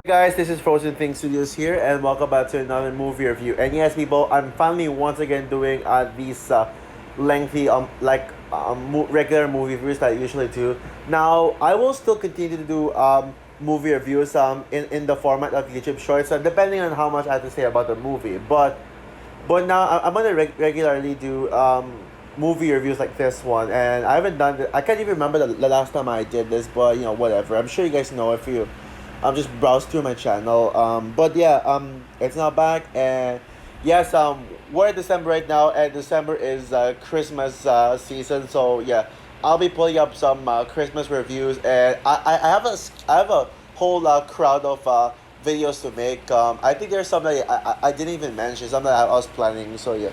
Guys, this is Frozen Thing Studios here, and welcome back to another movie review. And yes, people, I'm finally once again doing these lengthy, regular movie reviews that I usually do. Now, I will still continue to do movie reviews in the format of YouTube Shorts, depending on how much I have to say about the movie. But now I'm gonna regularly do movie reviews like this one, and I haven't done it. I can't even remember the last time I did this, but whatever. I'm sure you guys know if you just browse through my channel. But yeah, it's now back, and yes, we're in December right now, and December is Christmas season. So yeah, I'll be pulling up some Christmas reviews, and I have a whole crowd of videos to make. I think there's some that I didn't even mention, some that I was planning. So yeah.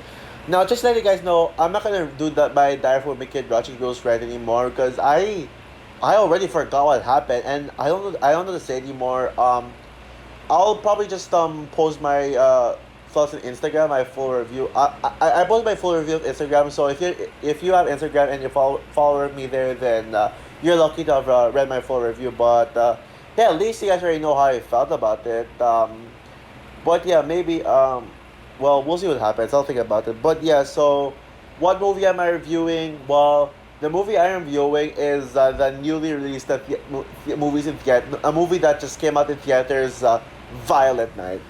Now, just let you guys know, I'm not gonna do that by Direct for Kid Watching Ghost Red anymore because I already forgot what happened, and I don't know to say anymore. I'll probably just post my thoughts on Instagram, my full review. I post my full review of Instagram. So if you have Instagram and you follow me there, then you're lucky to have read my full review. But yeah, at least you guys already know how I felt about it. But yeah, maybe well, we'll see what happens. I'll think about it. But yeah, so what movie am I reviewing? Well, the movie I am reviewing is the newly released movies in theater. A movie that just came out in theaters, Violet Night.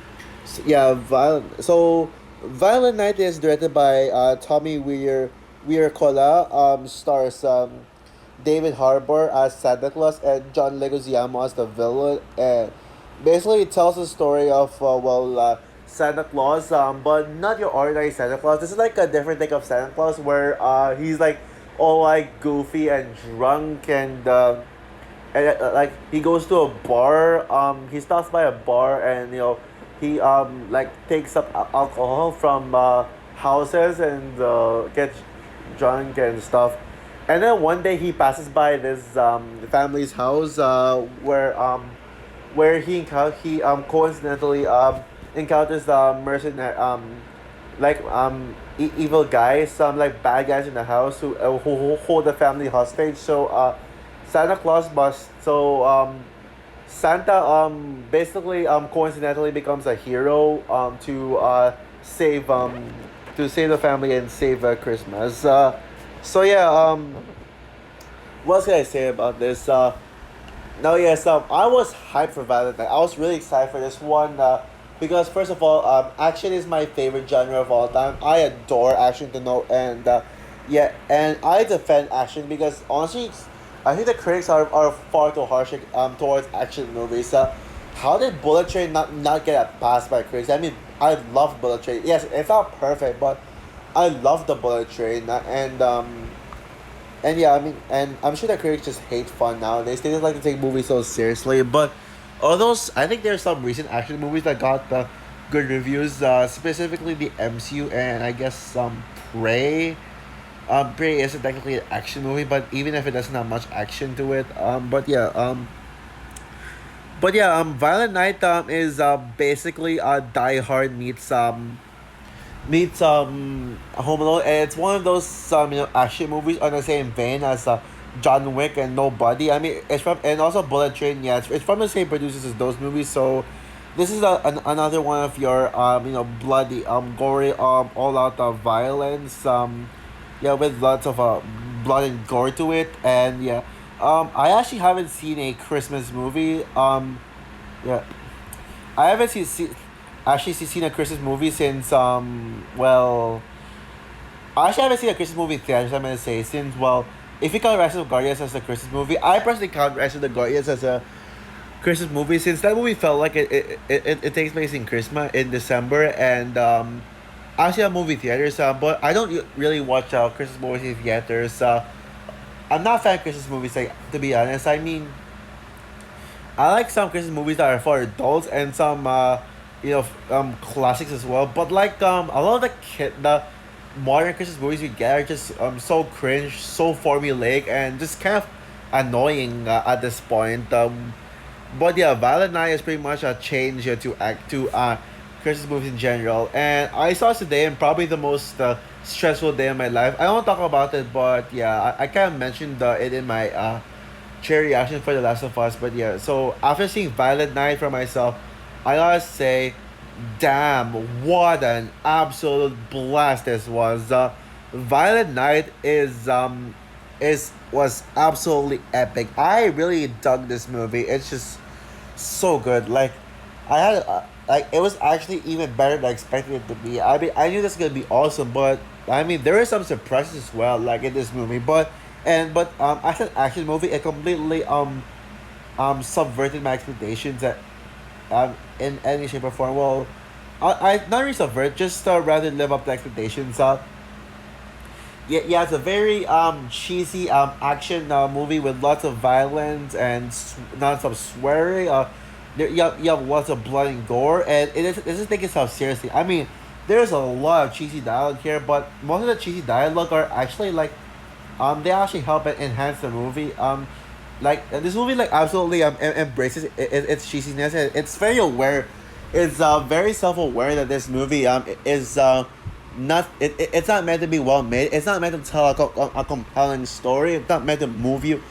Yeah, Violent. So, Violent Night is directed by Tommy Weir Kola. Stars David Harbour as Santa Claus and John Leguizamo as the villain. And basically, it tells the story of Santa Claus, but not your ordinary Santa Claus. This is like a different take of Santa Claus where he's like all like goofy and drunk and like he goes to a bar. He stops by a bar and he like takes up alcohol from houses and gets drunk and stuff. And then one day he passes by this family's house where he coincidentally encounters mercenary evil guys, some like bad guys in the house who hold the family hostage. So Santa Claus must so Santa basically coincidentally becomes a hero save to save the family and save Christmas. So yeah, what else can I say about this? Now, yes, I was hyped for Valentine. I was really excited for this one because, first of all, action is my favorite genre of all time. I adore action to know, and yeah, and I defend action because honestly, I think the critics are far too harsh towards action movies. How did Bullet Train not get a pass by critics? I mean, I love Bullet Train. Yes, it's not perfect, but I love the Bullet Train, and yeah, I mean, and I'm sure that critics just hate fun nowadays. They just like to take movies so seriously. But although I think there's some recent action movies that got good reviews, specifically the MCU and I guess some Prey. Prey isn't technically an action movie, but even if it doesn't have much action to it, Violent Night is basically Die Hard meets Home Alone, and it's one of those action movies on the same vein as John Wick and Nobody. I mean, it's from and also Bullet Train. Yeah, it's from the same producers as those movies. So this is another one of your bloody gory all out violence yeah, with lots of blood and gore to it. And yeah, I actually haven't seen a Christmas movie. Yeah, I haven't actually seen a Christmas movie since I actually haven't seen a Christmas movie in theaters. I'm gonna say since if you count Rise of the Guardians as a Christmas movie, I personally count Rise of the Guardians as a Christmas movie since that movie felt like it takes place in Christmas in December. And I actually have movie theaters, but I don't really watch Christmas movies in theaters. I'm not a fan of Christmas movies, like, to be honest. I mean, I like some Christmas movies that are for adults and some classics as well. But like a lot of the modern Christmas movies we get are just so cringe, so formulaic, and just kind of annoying at this point. But yeah, Violent Night is pretty much a change to Christmas movies in general. And I saw it today, and probably the most stressful day of my life. I don't talk about it, but yeah, I kind of mentioned it in my cherry reaction for The Last of Us. But yeah, so after seeing Violet Night for myself, I gotta say, damn, what an absolute blast this was. Violet Night is was absolutely epic. I really dug this movie. It's just so good. Like I had like it was actually even better than I expected it to be. I mean, I knew this was gonna be awesome, but I mean, there were some surprises as well, like in this movie. But as an action movie, it completely subverted my expectations that in any shape or form. Well, I not really subvert, just rather live up to expectations. Yeah, yeah, it's a very cheesy action movie with lots of violence and non-stop swearing. You have lots of blood and gore, and it doesn't take itself seriously. I mean, there's a lot of cheesy dialogue here, but most of the cheesy dialogue are actually like they actually help and enhance the movie. This movie like absolutely embraces its cheesiness, and it's very aware. It's very self aware that this movie is not it's not meant to be well made. It's not meant to tell a compelling story. It's not meant to move you.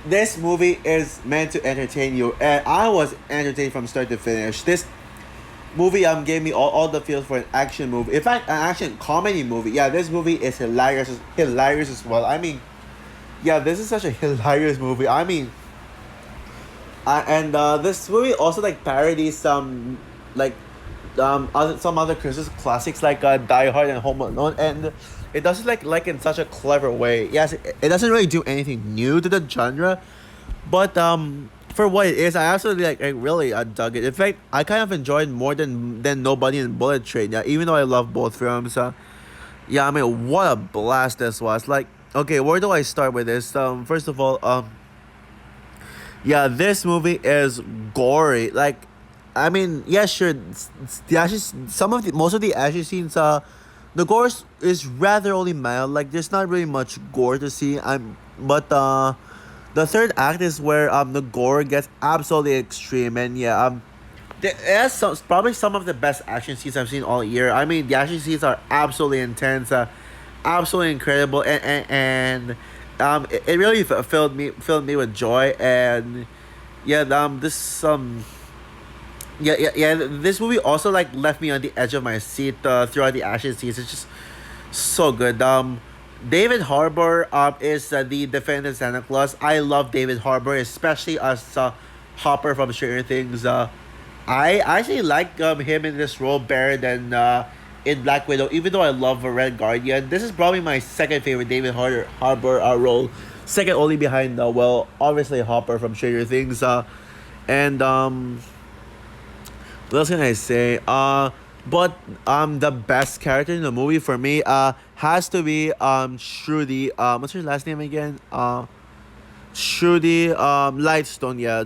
This movie is meant to entertain you, and I was entertained from start to finish. This movie gave me all the feels for an action movie. In fact, an action comedy movie. Yeah, this movie is hilarious as well. I mean, yeah, this is such a hilarious movie. I mean, and this movie also like parodies some like some other Christmas classics like Die Hard and Home Alone, and it does it like in such a clever way. Yes, it doesn't really do anything new to the genre, but for what it is, I absolutely like I really dug it. In fact, I kind of enjoyed more than Nobody and Bullet Train. Yeah, even though I love both films. Yeah, I mean, what a blast this was. Like, okay, where do I start with this? First of all, yeah, this movie is gory. Like, I mean, yeah, sure. The action, some of the most of the action scenes, the gore is rather only mild. Like, there's not really much gore to see. But the third act is where the gore gets absolutely extreme, and yeah, it has probably some of the best action scenes I've seen all year. I mean, the action scenes are absolutely intense, absolutely incredible, it really filled me with joy, and yeah, this movie also like left me on the edge of my seat throughout the action scenes. It's just so good. David Harbour is the defendant Santa Claus. I love David Harbour, especially as Hopper from Stranger Things. I actually like him in this role better than in Black Widow, even though I love Red Guardian. This is probably my second favorite David Harbour role, second only behind well, obviously Hopper from Stranger Things. And what else can I say? But the best character in the movie for me has to be Shruti. What's her last name again? Shruti Lightstone. Yeah,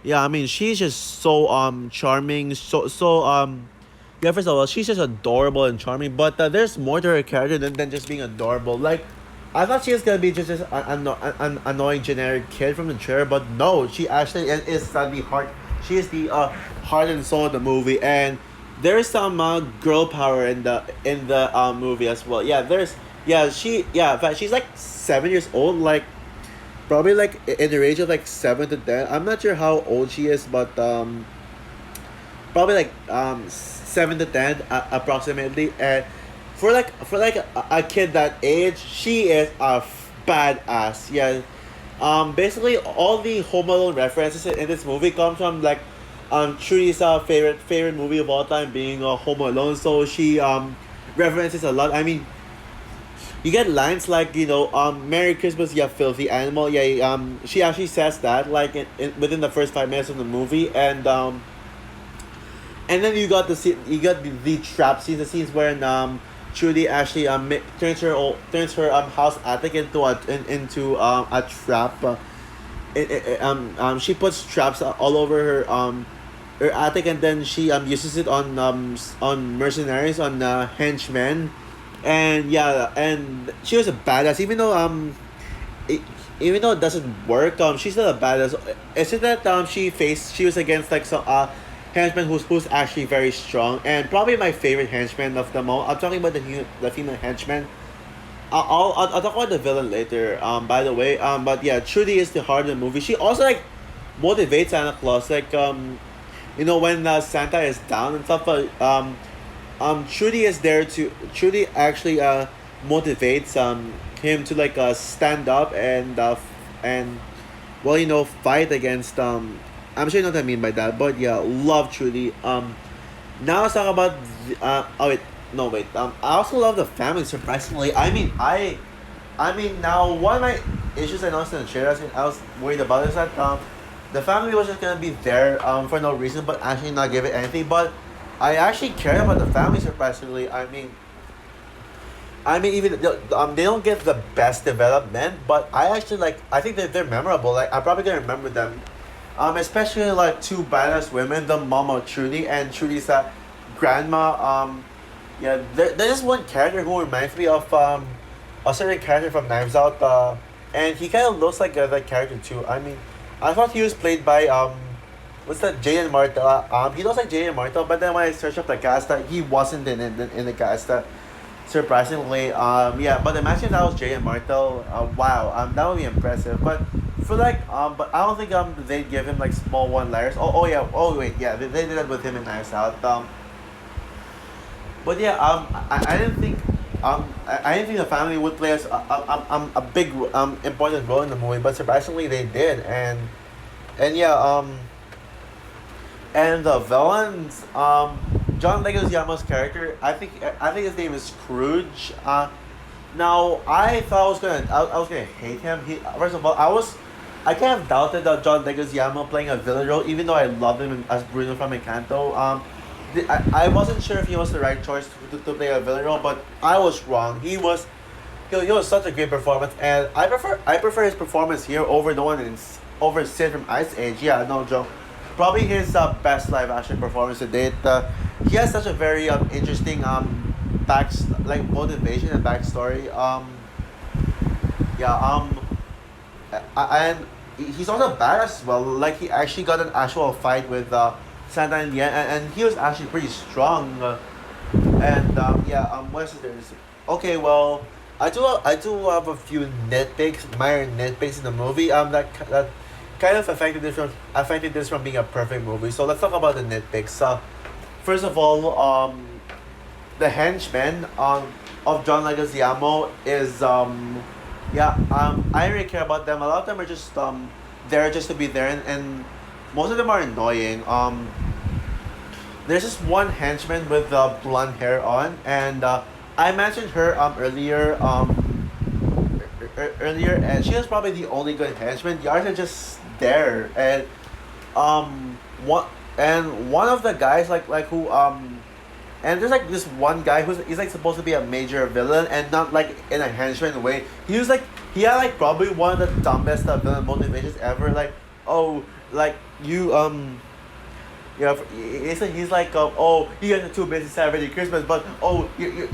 yeah. I mean, she's just so charming. Yeah. First of all, she's just adorable and charming. But there's more to her character than just being adorable. Like, I thought she was gonna be just an annoying generic kid from the trailer, but no, she actually is the heart. She is the heart and soul of the movie, and there's some girl power in the movie as well. Yeah, in fact she's like 7 years old, like probably like in the range of like 7 to 10. I'm not sure how old she is, but probably like 7 to 10 approximately. And for like a kid that age, she is a badass. Yeah. Basically all the Home Alone references in this movie comes from like Trini's favorite movie of all time being Home Alone. So she references a lot. I mean, you get lines like Merry Christmas, you filthy animal. Yeah, she actually says that like within the first 5 minutes of the movie, and then you got the trap scenes, the scenes where Trudy actually turns her house attic into a trap. She puts traps all over her attic, and then she uses it on mercenaries, on henchmen, and yeah, and she was a badass, it, even though it doesn't work. She's still a badass. It's just that she was against like some henchman who's actually very strong, and probably my favorite henchman of them all. I'm talking about the female henchman. I'll talk about the villain later. By the way, but yeah, Trudy is the heart of the movie. She also like motivates Santa Claus. Like you know, when Santa is down and stuff. Trudy is there to. Trudy actually motivates him to like stand up and well, you know, fight against I'm sure you know what I mean by that, but yeah, love Trudy. Now let's talk about oh wait, no wait. I also love the family. Surprisingly, I mean now one of my issues I noticed in the trailer, I was worried about is that the family was just gonna be there for no reason, but actually not give it anything. But I actually care about the family. Surprisingly, I mean, even they don't get the best development, but I actually like. I think that they're memorable. Like I'm probably gonna remember them, especially like two badass women, the mom of Trudy and Trudy's grandma. Yeah, there's one character who reminds me of a certain character from Knives Out. And he kind of looks like that character too. I mean, I thought he was played by what's that? Jaden Martell. He looks like Jaden Martell, but then when I searched up the cast, he wasn't in the cast. Surprisingly, yeah, but imagine that was Jay and Martel. Wow, that would be impressive. But for like, but I don't think they give him like small one liners. Oh yeah. Oh wait, yeah, they did that with him in Knives Out. But yeah, I didn't think I didn't think the family would play a big important role in the movie, but surprisingly they did, and yeah, and the villains, John Leguizamo's character, I think his name is Scrooge. Now I thought I was gonna hate him. He first of all I kind of doubted that John Leguizamo playing a villain role, even though I loved him as Bruno from Encanto. I wasn't sure if he was the right choice to play a villain role, but I was wrong. He was such a great performance, and I prefer his performance here over the one in over Sid from Ice Age. Yeah, no joke. Probably his best live action performance to date. He has such a very interesting like motivation and backstory. Yeah. And he's also badass as well. Like he actually got an actual fight with Santa in the end, and he was actually pretty strong. And yeah. What else is there? Okay, well, I do have a few minor nitpicks in the movie. That kind of affected this from being a perfect movie. So let's talk about the nitpicks. First of all, the henchmen of John Leguizamo is yeah, I don't really care about them. A lot of them are just there just to be there, and most of them are annoying. There's just one henchman with blonde hair on, and I mentioned her earlier, and she was probably the only good henchman. The others are just there, and one one of the guys like who and there's like this one guy he's like supposed to be a major villain and not like in a henchman way. He had like probably one of the dumbest villain motivations ever. Like, oh, like you yeah, he's like oh, you guys are too busy celebrating Christmas, but oh, you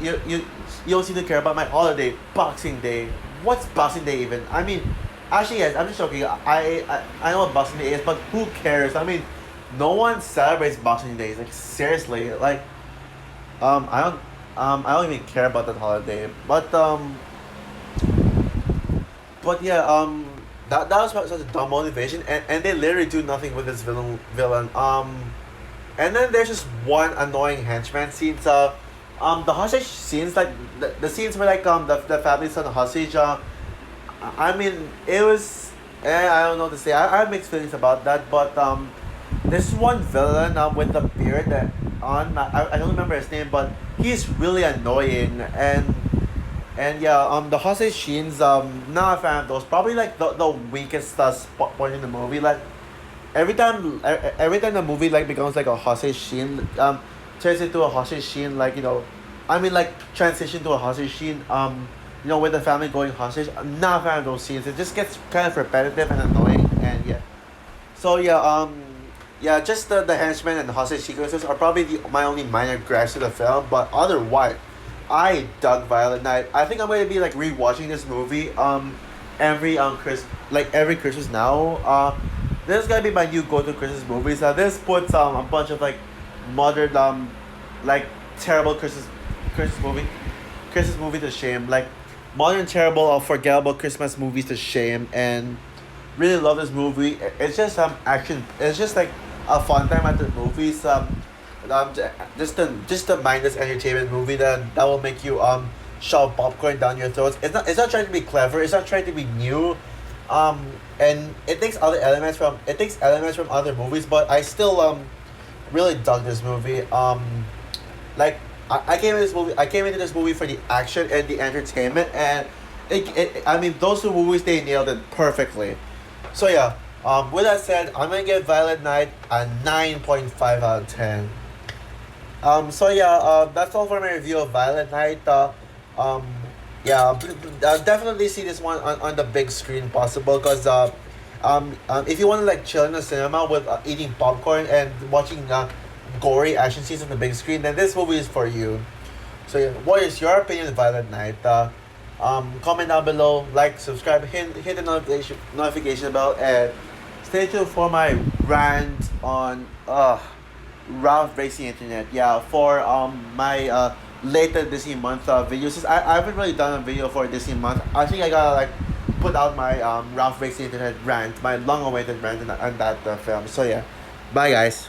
don't seem to care about my holiday, Boxing Day. What's Boxing Day even? I mean, actually yes, I'm just joking. I know what Boxing Day is, but who cares? I mean, no one celebrates Boxing Day. Like seriously, like I don't even care about that holiday. But yeah, that was such a dumb motivation, and they literally do nothing with this villain. And then there's just one annoying henchman scenes. The hostage scenes, like the scenes where like the family's on the hostage. I mean, it was. I don't know what to say. I have mixed feelings about that, but this one villain with the beard that on I don't remember his name, but he's really annoying, and yeah, the hostage scenes, not a fan of those. Probably like the weakest point in the movie. Like every time the movie like becomes like a hostage scene, turns into a hostage scene, like I mean like transition to a hostage scene. With the family going hostage. I'm not a fan of those scenes. It just gets kind of repetitive and annoying, and yeah. So yeah, yeah, just the henchmen and the hostage sequences are probably my only minor gripes to the film. But otherwise, I dug Violet Night. I think I'm going to be like rewatching this movie every Christmas now. This is gonna be my new go-to Christmas movie. So this puts a bunch of like modern like terrible Christmas movie to shame. Like modern, terrible, unforgettable Christmas movies to shame, and really love this movie. It's just action. It's just like a fun time at the movies. Just a mindless entertainment movie that will make you shove popcorn down your throats. It's not trying to be clever. It's not trying to be new. And it takes elements from other movies, but I still really dug this movie. Like I came into this movie for the action and the entertainment, and I mean those two movies, they nailed it perfectly. So yeah, with that said, I'm gonna give Violent Night a 9.5 out of 10. So yeah, that's all for my review of Violent Night. Um, yeah, definitely see this one on the big screen possible, because if you want to like chill in the cinema with eating popcorn and watching gory action scenes on the big screen, then this movie is for you. So yeah, what is your opinion of Violent Night? Comment down below, like, subscribe, hit the notification bell, and stay tuned for my rant on Ralph Breaks the Internet. Yeah, for my later Disney month videos. Since I haven't really done a video for Disney month. I think I gotta like put out my Ralph Breaks the Internet rant, my long awaited rant on that film. So yeah, bye guys.